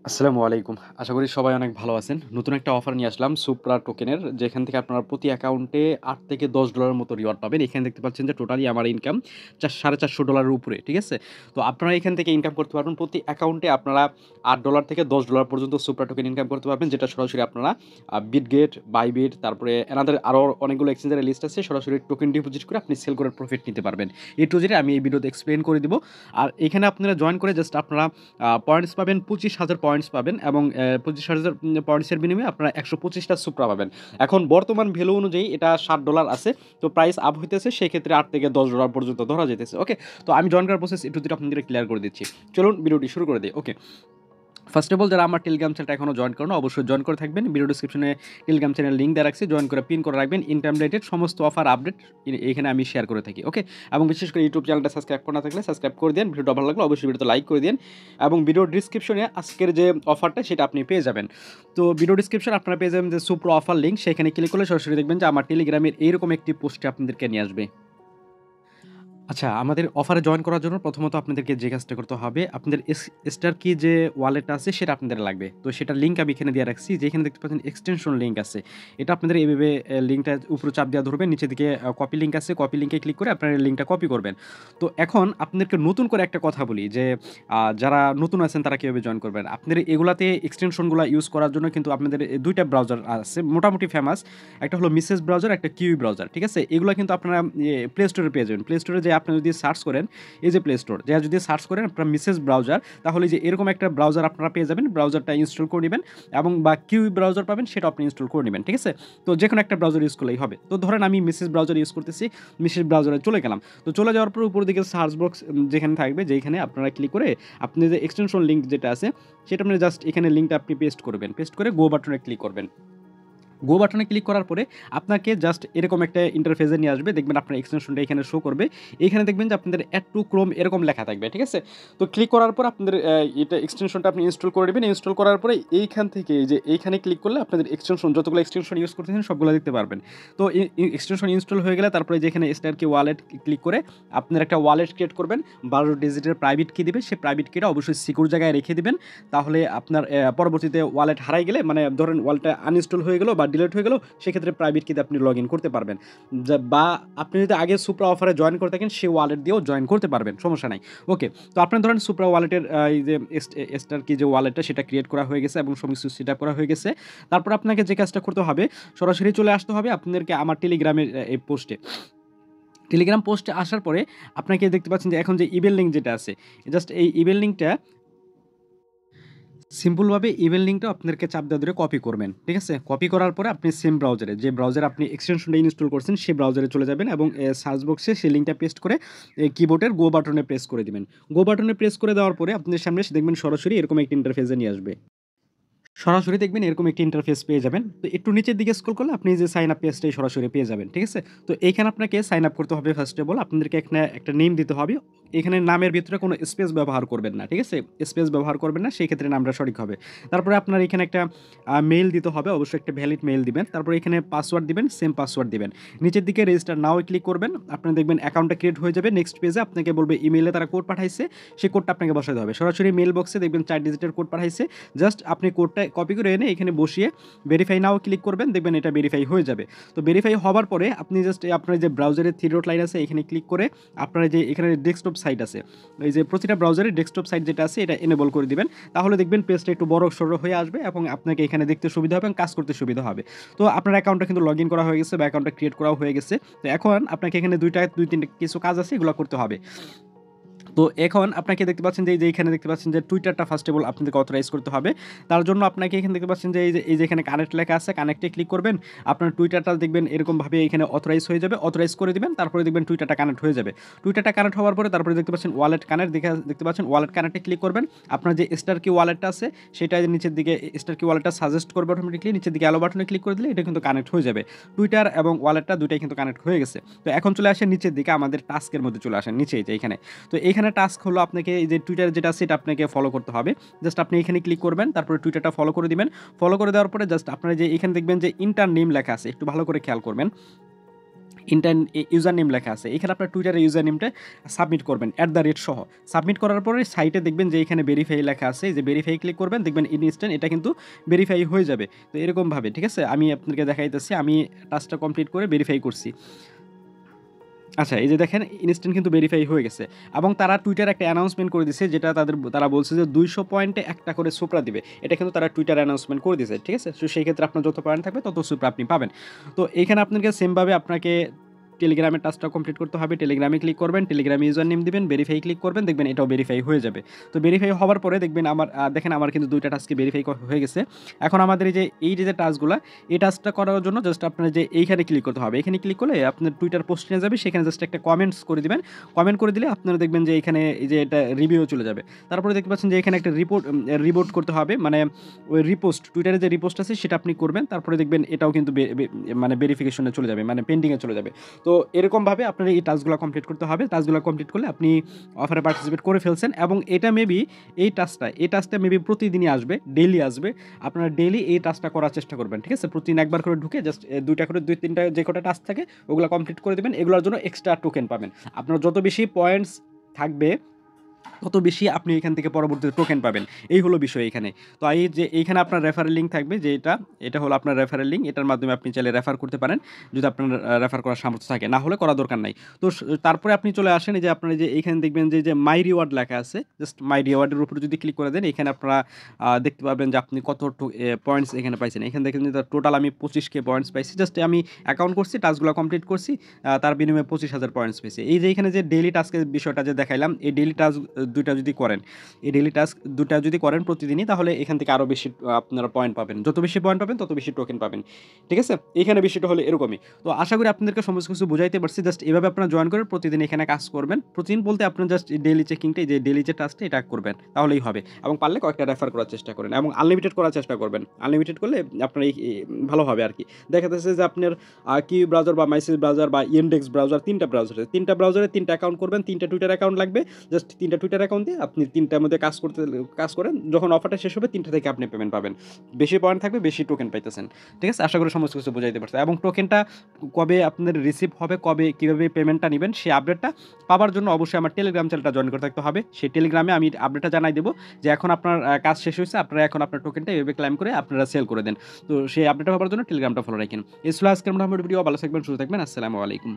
আসসালামু আলাইকুম। আশা করি সবাই অনেক ভালো আছেন। নতুন একটা অফার নিয়ে আসলাম সুপ্রা টোকেনের, যেখান থেকে আপনারা প্রতি অ্যাকাউন্টে $৮ থেকে $10 মতো রিওয়ার্ড পাবেন। এখানে দেখতে পাচ্ছেন যে টোটালি আমার ইনকাম $450 এর উপরে। ঠিক আছে? তো আপনারা এখান থেকে ইনকাম করতে পারবেন। প্রতি অ্যাকাউন্টে আপনারা $৮ থেকে $10 পর্যন্ত সুপ্রা টোকেন ইনকাম করতে পারবেন, যেটা সরাসরি আপনারা বিটগেট, বাইবিট, তারপরে এনাদের আরো অনেকগুলো এক্সচেঞ্জের লিস্ট আছে। সরাসরি টোকেন ডিপোজিট করে আপনি সেল করে প্রফিট নিতে পারবেন। এ টু জেড আমি এই ভিডিওতে এক্সপ্লেইন করে দিব। আর এখানে আপনারা জয়েন করে জাস্ট আপনারা পয়েন্টস পাবেন, 25,000 পয়েন্টস পাবেন এবং 25,000 পয়েন্টসের বিনিময়ে আপনারা 125টা সুপ্রা পাবেন। এখন বর্তমান ভ্যালু অনুযায়ী এটা $60 আছে। তো প্রাইস আপ হইতেছে, সেক্ষেত্রে $8 থেকে $10 পর্যন্ত ধরা যাইতেছে। ওকে? তো আমি জয়েন করার প্রসেস একটু আপনাদের ক্লিয়ার করে দিচ্ছি। চলুন ভিডিওটি শুরু করে দেই। ওকে? ফার্স্ট অফ অল, যারা আমার টেলিগ্রাম চ্যানেলটা এখনো জয়েন করো না, অবশ্যই জয়েন করে থাকবেন। ভিডিও ডিসক্রিপশনে টেলিগ্রাম চ্যানেল লিঙ্ক দেওয়া রাখছি, জয়েন করে পিন করে রাখবেন। ইনকাম রিলেটেড সমস্ত অফার আপডেট এখানে আমি শেয়ার করে থাকি। ওকে? এবং বিশেষ করে ইউটিউব চ্যানেলটা সাবস্ক্রাইব করা না থাকলে সাবস্ক্রাইব করে দেন। ভিডিওটা ভালো লাগলে অবশ্যই ভিডিওতে লাইক করে দিন এবং ভিডিও ডিসক্রিপশনে আজকের যে অফারটা সেটা আপনি পেয়ে যাবেন। তো ভিডিও ডিসক্রিপশন আপনারা পেয়ে যাবেন যে সুপ্রা অফার লিঙ্ক, সেখানে ক্লিক করলে সরাসরি দেখবেন যে আমার টেলিগ্রামের এইরকম একটি পোস্টে আপনাদেরকে নিয়ে আসবে। আচ্ছা, আমাদের অফারে জয়েন করার জন্য প্রথমত আপনাদেরকে যে কাজটা করতে হবে, আপনাদের স্টার কি যে ওয়ালেটটা আছে সেটা আপনাদের লাগবে। তো সেটার লিঙ্ক আমি এখানে দিয়ে রাখছি। যেখানে দেখতে পাচ্ছেন এক্সটেনশন লিঙ্ক আছে। এটা আপনাদের এভাবে লিঙ্কটা উপরে চাপ দেওয়া ধরবেন। নিচের দিকে কপি লিঙ্ক আছে। কপি লিঙ্কে ক্লিক করে আপনারা লিঙ্কটা কপি করবেন। তো এখন আপনাদেরকে নতুন করে একটা কথা বলি যে যারা নতুন আছেন তারা কিভাবে জয়েন করবেন। আপনাদের এগুলাতে এক্সটেনশনগুলো ইউজ করার জন্য কিন্তু আপনাদের ২ টা ব্রাউজার আছে মোটামুটি ফেমাস। একটা হলো মিসেস ব্রাউজার, একটা কিউই ব্রাউজার। ঠিক আছে? এগুলা কিন্তু আপনারা প্লে স্টোরে পেয়ে যাবেন। প্লে স্টোরে যে আপনি যদি সার্চ করেন, এই যে প্লে স্টোর যা যদি সার্চ করেন আপনার মিসেস ব্রাউজার, তাহলে যে এরকম একটা ব্রাউজার আপনারা পেয়ে যাবেন। ব্রাউজারটা ইনস্টল করে নেবেন এবং বা কিউই ব্রাউজার পাবেন, সেটা আপনি ইনস্টল করে নেবেন। ঠিক আছে? তো যেকোনো একটা ব্রাউজার ইউজ করলেই হবে। তো ধরেন আমি মিসেস ব্রাউজার ইউজ করতেছি, মিসেস ব্রাউজারে চলে গেলাম। তো চলে যাওয়ার পর উপর দিকে সার্চ বক্স যেখানে থাকবে, যেখানে আপনারা ক্লিক করে আপনি যে এক্সটেনশন লিঙ্ক যেটা আছে সেটা আপনি জাস্ট এখানে লিঙ্কটা আপনি পেস্ট করবেন। পেস্ট করে গো বাটনে ক্লিক করবেন। গো বাটনে ক্লিক করার পরে আপনাকে জাস্ট এরকম একটা ইন্টারফেসে নিয়ে আসবে। দেখবেন আপনার এক্সটেনশনটা এখানে শো করবে। এইখানে দেখবেন যে আপনাদের অ্যাড টু ক্রোম এরকম লেখা থাকবে। ঠিক আছে? তো ক্লিক করার পর আপনাদের এটা এক্সটেনশনটা আপনি ইনস্টল করে নেবেন। ইনস্টল করার পরে এইখান থেকে এই যে এইখানে ক্লিক করলে আপনাদের এক্সটেনশন যতগুলো এক্সটেনশন ইউজ করতেছেন সবগুলো দেখতে পারবেন। তো এক্সটেনশন ইনস্টল হয়ে গেলে তারপরে যেখানে স্টার কি ওয়ালেট ক্লিক করে আপনার একটা ওয়ালেট ক্রিয়েট করবেন। 12 ডিজিটের প্রাইভেট কি দিবে, সেই প্রাইভেট কিটা অবশ্যই সিকিউর জায়গায় রেখে দিবেন। তাহলে আপনার পরবর্তীতে ওয়ালেট হারাই গেলে, মানে ধরেন ওয়ালেটটা আনইনস্টল হয়ে গেল বা ডিলিট হয়ে গেল, সেক্ষেত্রে প্রাইভেট কিতে আপনি লগ ইন করতে পারবেন। বা আপনি যদি আগে সুপ্রা অফারে জয়েন করে থাকেন, সেই ওয়ালেট দিয়েও জয়েন করতে পারবেন, সমস্যা নাই। ওকে? তো আপনার ধরেন সুপ্রা ওয়ালেটের এই যে স্টার কি যে ওয়ালেটটা সেটা ক্রিয়েট করা হয়ে গেছে এবং সমস্ত সেট আপ করা হয়ে গেছে। তারপর আপনাকে যে কাজটা করতে হবে, সরাসরি চলে আসতে হবে আপনাদেরকে আমার টেলিগ্রামের এই পোস্টে। টেলিগ্রাম পোস্টে আসার পরে আপনাকে দেখতে পাচ্ছেন যে এখন যে ইমেল লিঙ্ক যেটা আছে, জাস্ট এই ইমেল লিঙ্কটা সিম্পলভাবে ইমেল লিঙ্কটা আপনাদেরকে চাপ দেওয়া ধরে কপি করবেন। ঠিক আছে? কপি করার পরে আপনি সেম ব্রাউজারে, যে ব্রাউজারে আপনি এক্সটেনশনটা ইনস্টল করছেন সেই ব্রাউজারে চলে যাবেন এবং সার্চ বক্সে সেই লিঙ্কটা পেস্ট করে কিবোর্ডের গো বাটনে প্রেস করে দিবেন। গো বাটনে প্রেস করে দেওয়ার পরে আপনাদের সামনে দেখবেন সরাসরি এরকম একটা ইন্টারফেসে নিয়ে আসবে। সরাসরি দেখবেন এরকম একটি ইন্টারফেস পেয়ে যাবেন। তো একটু নিচের দিকে স্ক্রল করলে আপনি যে সাইন আপ পেজটাই সরাসরি পেয়ে যাবেন। ঠিক আছে? তো এইখানে আপনাকে সাইন আপ করতে হবে। ফার্স্ট অফ অল আপনাদেরকে এখানে একটা নেম দিতে হবে। এখানে নামের ভিতরে কোনো স্পেস ব্যবহার করবেন না। ঠিক আছে? স্পেস ব্যবহার করবেন না, সেই ক্ষেত্রে নামটা সঠিক হবে। তারপরে আপনার এখানে একটা মেইল দিতে হবে। অবশ্যই একটা ভ্যালিড মেইল দিবেন। তারপরে এখানে পাসওয়ার্ড দিবেন, সেম পাসওয়ার্ড দিবেন। নিচের দিকে রেজিস্টার নাও ক্লিক করবেন। আপনারা দেখবেন অ্যাকাউন্টটা ক্রিয়েট হয়ে যাবে। নেক্সট পেজে আপনাকে বলবে ইমেইলে তারা কোড পাঠাইছে, সেই কোডটা আপনাকে বসাতে হবে। সরাসরি মেইল বক্সে দেখবেন 4 ডিজিটের কোড পাঠাইছে। জাস্ট আপনি কোডটা কপি করে এনে এখানে বসিয়ে ভেরিফাই নাও ক্লিক করবেন, দেখবেন এটা ভেরিফাই হয়ে যাবে। তো ভেরিফাই হওয়ার পরে আপনি জাস্ট আপনার যে ব্রাউজারের 3 ডট লাইন আছে এখানে ক্লিক করে আপনার যে এখানে ডেস্কটপ সাইট আছে, এই যে প্রতিটা ব্রাউজারের ডেস্কটপ সাইট যেটা আছে এটা এনেবল করে দিবেন। তাহলে দেখবেন পেজটা একটু বড় সড়ো হয়ে আসবে এবং আপনাকে এখানে দেখতে সুবিধা হবে এবং কাজ করতে সুবিধা হবে। তো আপনার অ্যাকাউন্টটা কিন্তু লগ ইন করা হয়ে গেছে বা অ্যাকাউন্টটা ক্রিয়েট করাও হয়ে গেছে। তো এখন আপনাকে এখানে 2-3টা কিছু কাজ আছে, এগুলো করতে হবে। তো এখন আপনাকে দেখতে পাচ্ছেন যে এইখানে দেখতে পাচ্ছেন যে টুইটারটা ফার্স্ট অফ অল আপনাদেরকে অথরাইজ করতে হবে। তার জন্য আপনাকে এখানে দেখতে পাচ্ছেন যে এই যে এখানে কানেক্ট লেখা আছে, কানেক্টে ক্লিক করবেন। আপনার টুইটারটা দেখবেন এরকমভাবে এখানে অথরাইজ হয়ে যাবে। অথরাইজ করে দিবেন, তারপরে দেখবেন টুইটারটা কানেক্ট হয়ে যাবে। টুইটারটা কানেক্ট হওয়ার পরে তারপরে দেখতে পাচ্ছেন ওয়ালেট কানেক্ট, দেখতে পাচ্ছেন ওয়ালেট কানেক্টে ক্লিক করবেন। আপনার যে স্টার কি ওয়ালেটটা আছে সেটা নিচের দিকে স্টার কি ওয়ালেটটা সাজেস্ট করবে অটোমেটিকলি। নিচের দিকে অ্যালো বাটনে ক্লিক করে দিলে এটা কিন্তু কানেক্ট হয়ে যাবে। টুইটার এবং ওয়ালেটটা দুটাই কিন্তু কানেক্ট হয়ে গেছে। তো এখন চলে আসেন নিচের দিকে, আমাদের টাস্কের মধ্যে চলে আসেন নিচে যে এখানে। তো এইখানে টাস্ক হলো আপনাকে এই যে টুইটার যেটা আছে এটা আপনাকে ফলো করতে হবে। জাস্ট আপনি এখানে ক্লিক করবেন, তারপরে টুইটারটা ফলো করে দিবেন। ফলো করে দেওয়ার পরে জাস্ট আপনারা যে এখানে দেখবেন যে ইন্টার নেম লেখা আছে, একটু ভালো করে খেয়াল করবেন। ইউজার নেম লেখা আছে, এখানে আপনার টুইটারের ইউজার নেমটা সাবমিট করবেন সহ। সাবমিট করার পরে সাইটে দেখবেন যে এখানে ভেরিফাই লেখা আছে, যে ভেরিফাই ক্লিক করবেন, দেখবেন ইনস্ট্যান্ট এটা কিন্তু ভেরিফাই হয়ে যাবে। তো এরকমভাবে, ঠিক আছে, আমি আপনাকে দেখাইতেছি, আমি টাস্কটা কমপ্লিট করে ভেরিফাই করছি। আচ্ছা, এই যে দেখেন ইনস্ট্যান্ট কিন্তু ভেরিফাই হয়ে গেছে, এবং তারা টুইটার একটা অ্যানাউন্সমেন্ট করে দিয়েছে, যেটা তারা বলছে যে 200 পয়েন্টে একটা করে সুপরা দিবে। এটা কিন্তু তারা টুইটার অ্যানাউন্সমেন্ট করে দিয়েছে, ঠিক আছে। তো সেই ক্ষেত্রে আপনার যত পয়েন্ট থাকবে তত সুপরা আপনি পাবেন। তো এইখানে আপনাকে সেমভাবে আপনাকে টেলিগ্রামের টাস্কটা কমপ্লিট করতে হবে। টেলিগ্রামে ক্লিক করবেন, টেলিগ্রামে ইউজার নেম দিবেন, ভেরিফাই ক্লিক করবেন, দেখবেন এটাও ভেরিফাই হয়ে যাবে। তো ভেরিফাই হওয়ার পরে দেখবেন দেখেন আমার কিন্তু 2টা টাস্কে ভেরিফাই হয়ে গেছে। এখন আমাদের এই যে টাস্কগুলো, এই টাস্কটা করার জন্য জাস্ট আপনার যে এইখানে ক্লিক করতে হবে। এখানে ক্লিক করলে আপনার টুইটার পোস্ট নিয়ে যাবে, সেখানে জাস্ট একটা কমেন্টস করে দিবেন। কমেন্ট করে দিলে আপনারা দেখবেন যে এখানে এই যে এটা রিভিউ চলে যাবে। তারপরে দেখতে পাচ্ছেন যে এখানে একটা রিপোর্ট করতে হবে, মানে ওই রিপোস্ট, টুইটারে যে রিপোস্ট আছে সেটা আপনি করবেন। তারপরে দেখবেন এটাও কিন্তু মানে ভেরিফিকেশনে চলে যাবে, মানে পেন্ডিংয়ে চলে যাবে। তো এরকমভাবে আপনার এই টাস্কগুলো কমপ্লিট করতে হবে। টাস্কগুলো কমপ্লিট করলে আপনি অফারে পার্টিসিপেট করে ফেলছেন, এবং এটা মেবি এই টাস্কটা মেবি প্রতিদিনই আসবে, ডেইলি আসবে। আপনারা ডেইলি এই টাস্কটা করার চেষ্টা করবেন, ঠিক আছে। প্রতিদিন একবার করে ঢুকে জাস্ট 2টা করে 2-3টা যে কটা টাস্ক থাকে ওগুলো কমপ্লিট করে দেবেন। এগুলোর জন্য এক্সট্রা টোকেন পাবেন। আপনার যত বেশি পয়েন্টস থাকবে তত বেশি আপনি এখান থেকে পরবর্তীতে টোকেন পাবেন। এই হলো বিষয় এখানে। তো এই যে এইখানে আপনার রেফারেল লিঙ্ক থাকবে, যে এটা হলো আপনার রেফারেল লিঙ্ক। এটার মাধ্যমে আপনি চাইলে রেফার করতে পারেন, যদি আপনার রেফার করার সামর্থ্য থাকে, না হলে করার দরকার নাই। তো তারপরে আপনি চলে আসেন, এই যে আপনার যে এইখানে দেখবেন যে মাই রিওয়ার্ড লেখা আছে, জাস্ট মাই রিওয়ার্ডের উপরে যদি ক্লিক করে দেন, এখানে আপনারা দেখতে পাবেন যে আপনি কত পয়েন্টস এখানে পাইছেন। এখানে দেখেন যে টোটাল আমি 25K পয়েন্টস পাইছি। জাস্ট আমি অ্যাকাউন্ট করছি, টাস্কগুলো কমপ্লিট করছি, তার বিনিময়ে 25,000 পয়েন্টস পেয়েছি। এই যে এখানে যে ডেইলি টাস্কের বিষয়টা যে দেখাইলাম, এই ডেইলি টাস্ক 2টা যদি করেন, এই ডেইলি টাস্ক 2টা যদি করেন প্রতিদিনই, তাহলে এখান থেকে আরও বেশি আপনারা পয়েন্ট পাবেন। যত বেশি পয়েন্ট পাবেন তত বেশি টোকেন পাবেন, ঠিক আছে। এইখানে বিষয়টা হলো এরকমই। তো আশা করি আপনাদেরকে সমস্ত কিছু বুঝাইতে পারছি। জাস্ট এভাবে আপনারা জয়েন করে প্রতিদিন এখানে কাজ করবেন। প্রতিদিন বলতে আপনার জাস্ট ডেইলি চেকিংটা, যে ডেইলি যে টাস্কটা এটা করবেন, তাহলেই হবে। এবং পারলে কয়েকটা রেফার করার চেষ্টা করেন, এবং আনলিমিটেড করার চেষ্টা করবেন। আনলিমিটেড করলে আপনার ভালো হবে আর কি। দেখা যাচ্ছে যে আপনার কি ব্রাউজার বা মাইসেজ ব্রাউজার বা ইনডেক্স ব্রাউজার, 3টা ব্রাউজারে 3টা অ্যাকাউন্ট করবেন, 3টা টুইটার অ্যাকাউন্ট লাগবে। জাস্ট 3টা টুইটার অ্যাকাউন্ট দিয়ে আপনি 3টার মধ্যে কাজ করেন। যখন অফারটা শেষ হবে 3টা থেকে আপনি পেমেন্ট পাবেন। বেশি পয়েন্ট থাকবে, বেশি টোকেন পাইতেছেন, ঠিক আছে। আশা করি সমস্ত কিছু বোঝাইতে পারছে। এবং টোকেনটা কবে আপনাদের রিসিভ হবে, কীভাবে পেমেন্টটা নেবেন, সেই আপডেটটা পাওয়ার জন্য অবশ্যই আমার টেলিগ্রাম চ্যানেলটা জয়েন করে থাকতে হবে। সেই টেলিগ্রামে আমি আপডেটটা জানাই দেবো যে এখন আপনার কাজ শেষ হয়েছে, আপনারা এখন আপনার টোকেনটা এভাবে ক্লাইম করে আপনারা সেল করে দেন। তো সেই আপডেটটা পাওয়ার জন্য টেলিগ্রামটা ফলো রাখেন। এই ছিল আজকের মোটামুটি ভিডিও। ভালো থাকবেন, সুস্থ থাকবেন। আসসালামু আলাইকুম।